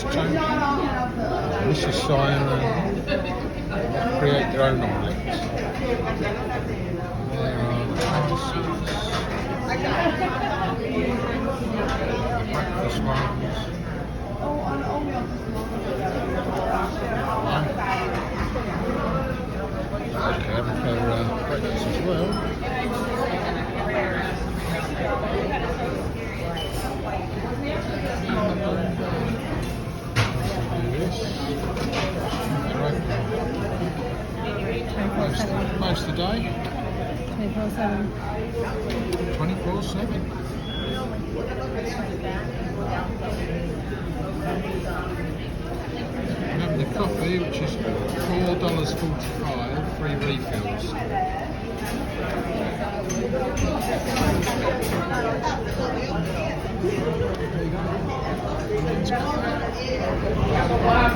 is toast. This is siren. Create your own omelets. There are the toasts. Breakfast ones. Okay, for breakfast as well. Most of the day. 24/7. 24/7. And having the coffee, which is $4.45, free refills.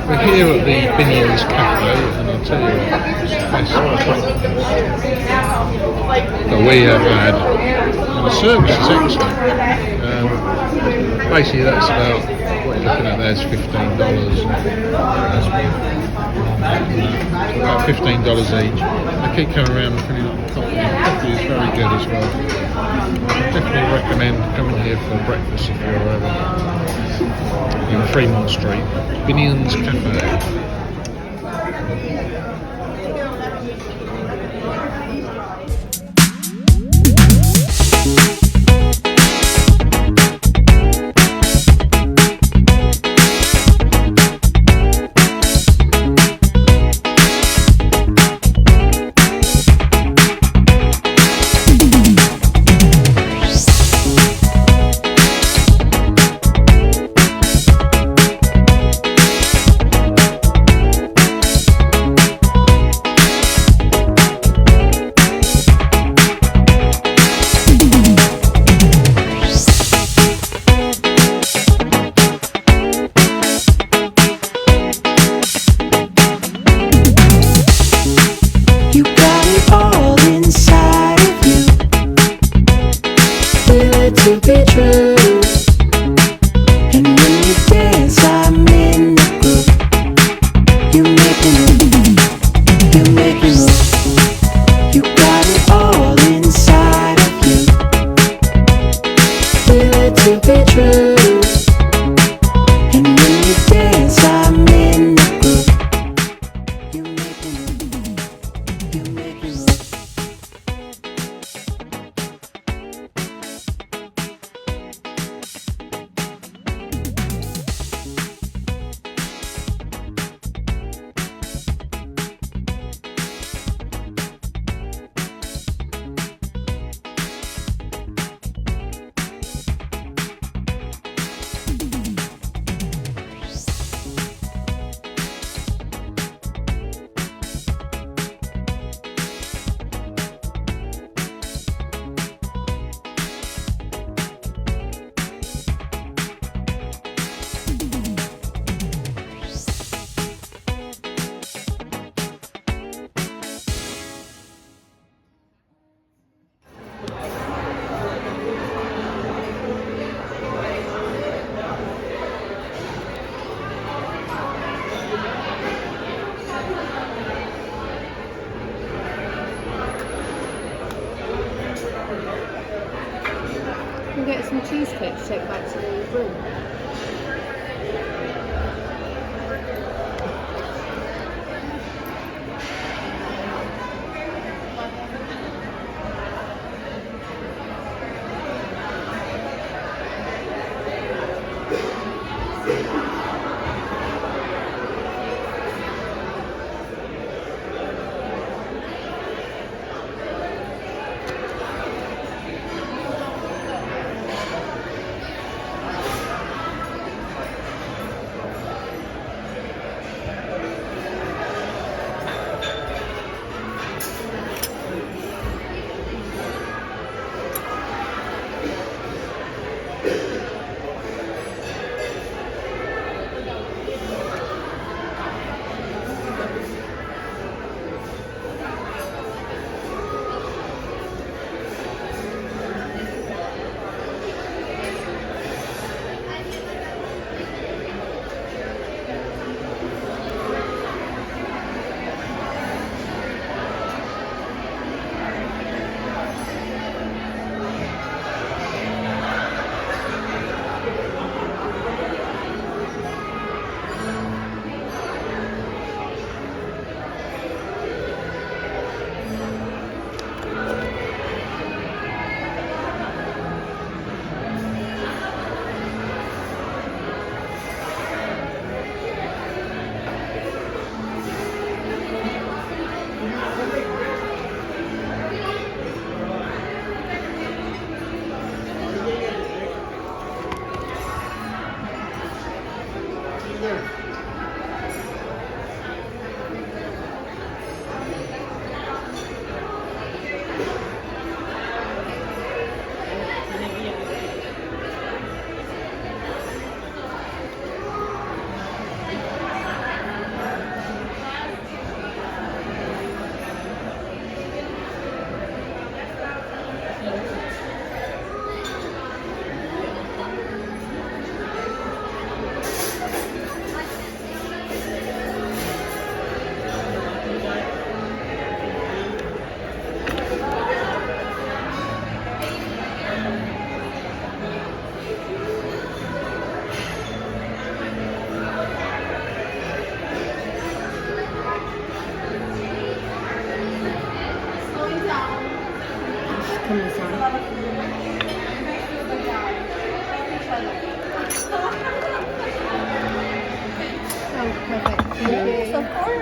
We're here at the Binions Cafe, and I'll tell you what, it's the best breakfast that we have had. And the service is excellent. Basically, that's about what you're looking at there is $15. About $15 each. I keep coming around and filling up the coffee. The coffee is very good as well. I definitely recommend coming here for breakfast if you're ever in Freemont Street. Binions Cafe. To be true, and when you dance, I'm in the groove. You make me move, you make me move. You got it all inside of you. Feel it to be true, and when you dance, I'm in the groove. You make me move, you make me move. We'll get some cheesecake to take back to the room. Oh, perfect. Thank you. Of course.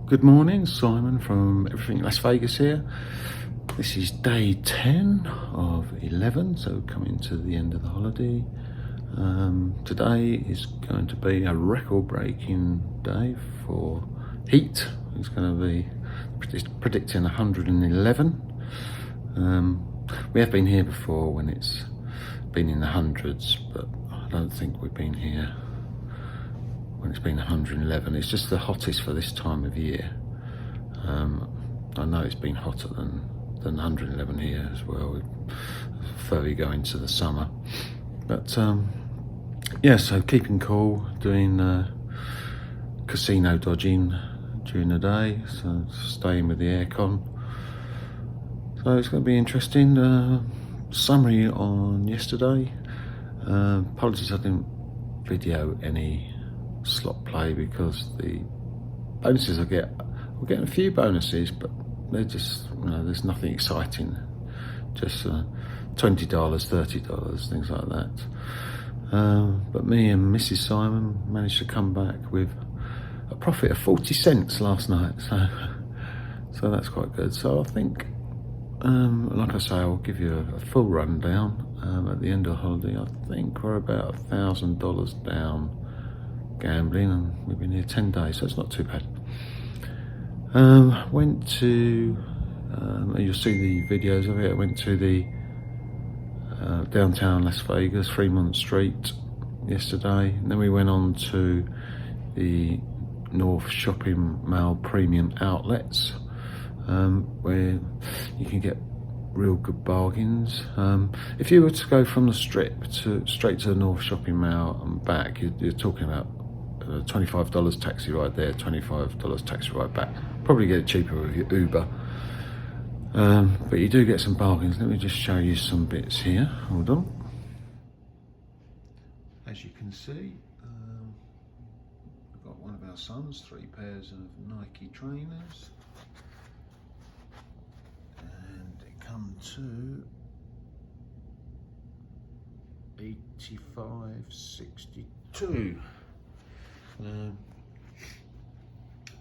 Good morning, Simon from Everything Las Vegas here. This is day 10 of 11, so coming to the end of the holiday. Today is going to be a record-breaking day for heat. It's going to be predicting 111. We have been here before when it's been in the hundreds, but I don't think we've been here when it's been 111. It's just the hottest for this time of year. I know it's been hotter than 111 here as well, further you go into the summer. But yeah, so keeping cool, doing casino dodging during the day, so staying with the aircon. So it's going to be interesting. Summary on yesterday. Apologies I didn't video any slot play because the bonuses we're getting a few bonuses, but they're just, there's nothing exciting, just $20, $30, things like that. But me and Mrs. Simon managed to come back with a profit of 40 cents last night, so that's quite good. So I think, like I say, I'll give you a full rundown at the end of the holiday. I think we're about $1,000 down gambling, and we've been here 10 days, so it's not too bad. Went to, you'll see the videos of it, I went to the downtown Las Vegas, Freemont Street yesterday, and then we went on to the North Shopping Mall Premium Outlets, where you can get real good bargains. If you were to go from the Strip straight to the North Shopping Mall and back, you're talking about $25 taxi ride there, $25 taxi ride back. Probably get it cheaper with your Uber, but you do get some bargains. Let me just show you some bits here. Hold on. As you can see, we've got one of our sons, 3 pairs of Nike trainers, and they come to $85.62.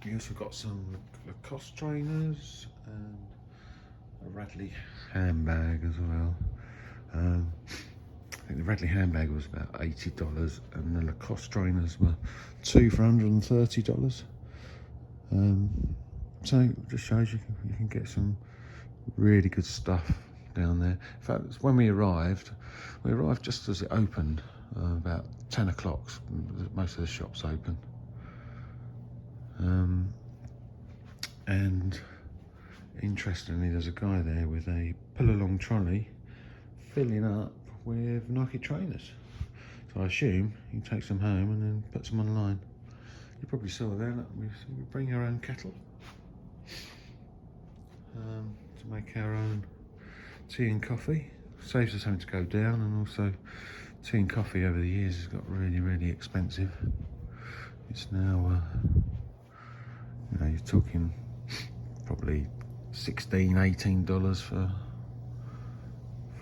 We also got some Lacoste trainers and a Radley handbag as well. I think the Radley handbag was about $80 and the Lacoste trainers were 2 for $130. So it just shows you can get some really good stuff down there. In fact, when we arrived just as it opened, about 10 o'clock, most of the shops open. And interestingly, there's a guy there with a pull-along trolley filling up with Nike trainers. So I assume he takes them home and then puts them online. You probably saw there, we bring our own kettle to make our own tea and coffee. Saves us having to go down, and also tea and coffee over the years has got really, really expensive. It's now, you're talking probably $16, $18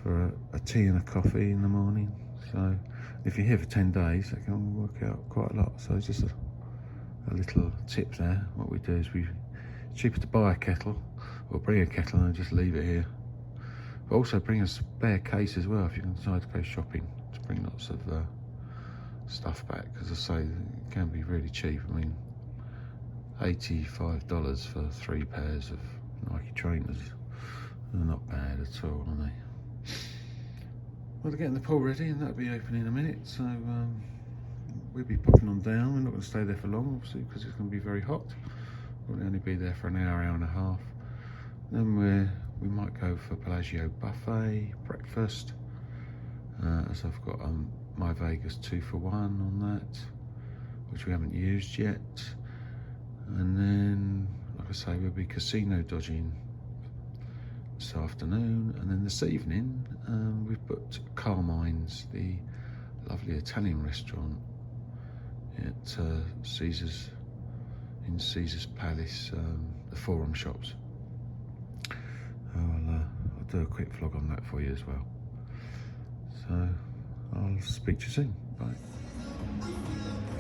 for a tea and a coffee in the morning. So if you're here for 10 days, that can work out quite a lot. So it's just a little tip there. What we do is it's cheaper to buy a kettle or bring a kettle and just leave it here But also bring a spare case as well if you can decide to go shopping, to bring lots of stuff back, because I say it can be really cheap. I mean, $85 for 3 pairs of Nike trainers. They're not bad at all, are they? Well, they're getting the pool ready and that'll be open in a minute, so we'll be popping on down. We're not going to stay there for long, obviously, because it's going to be very hot. We'll only be there for an hour, hour and a half. Then we might go for Bellagio buffet, breakfast, as I've got My Vegas 2 for 1 on that, which we haven't used yet. And then, like I say, we'll be casino dodging this afternoon. And then this evening, we've booked Carmines, the lovely Italian restaurant at Caesar's Palace, the Forum Shops. I'll do a quick vlog on that for you as well. So I'll speak to you soon. Bye.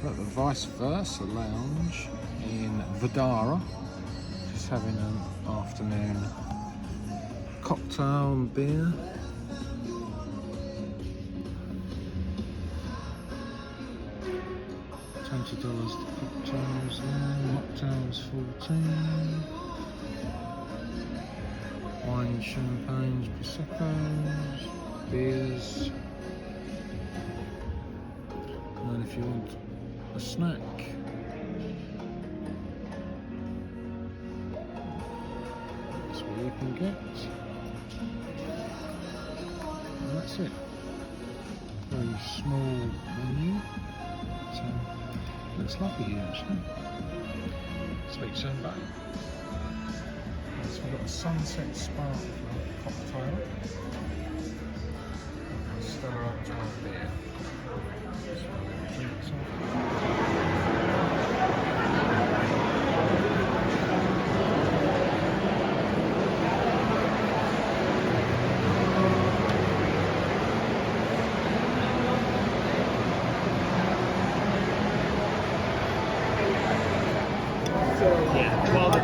At the Vice Versa Lounge in Vdara, just having an afternoon cocktail and beer. $20 the cocktails there, mocktails 14. Wine, champagnes, prosecco's, beers. And if you want a snack, that's what you can get. And that's it. Very small menu. So looks lovely here actually. Speak soon, bye. So we've got a sunset sparkler cocktail. Stella Artois beer.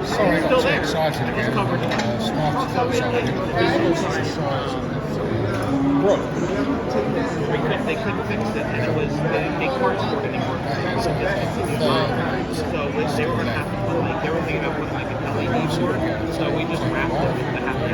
Sorry, I got too excited again. Started broke. They couldn't fix it, and it was they weren't working anymore. So they were going to have to put they were thinking about putting like an LED board. So we just wrapped it with the half an